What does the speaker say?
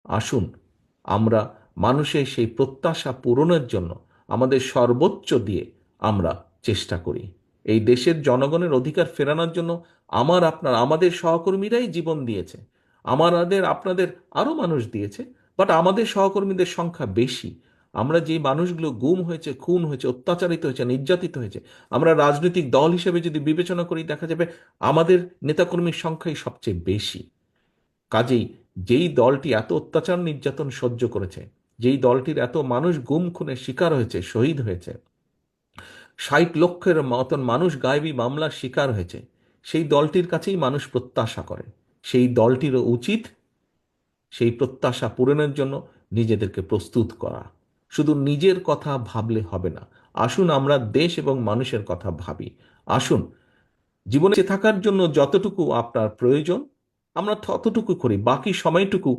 আসুন আমরা মানুষের সেই প্রত্যাশা পূরণের জন্য আমাদের সর্বোচ্চ দিয়ে আমরা চেষ্টা করি। এই দেশের জনগণের অধিকার ফেরানোর জন্য আমাদের সহকর্মীরাই জীবন দিয়েছে, আমাদের আপনাদের আরও মানুষ দিয়েছে, বাট আমাদের সহকর্মীদের সংখ্যা বেশি। আমরা যে মানুষগুলো গুম হয়েছে, খুন হয়েছে, অত্যাচারিত হয়েছে, নির্যাতিত হয়েছে, আমরা রাজনৈতিক দল হিসেবে যদি বিবেচনা করি দেখা যাবে আমাদের নেতাকর্মীর সংখ্যাই সবচেয়ে বেশি। কাজেই যেই দলটি এত অত্যাচার নির্যাতন সহ্য করেছে, যেই দলটির এত মানুষ গুম খুনের শিকার হয়েছে, শহীদ হয়েছে, 60 লক্ষের মতন মানুষ গায়েবী মামলার শিকার হয়েছে, সেই দলটির কাছেই মানুষ প্রত্যাশা করে। সেই দলটিরও উচিত সেই প্রত্যাশা পূরণের জন্য নিজেদেরকে প্রস্তুত করা। শুধু নিজের কথা ভাবলে হবে না, আসুন আমরা দেশ এবং মানুষের কথা ভাবি। আসুন জীবনে বেঁচে থাকার জন্য যতটুকু আপনার প্রয়োজন আমরা ততটুকু করি, বাকি সময়টুকু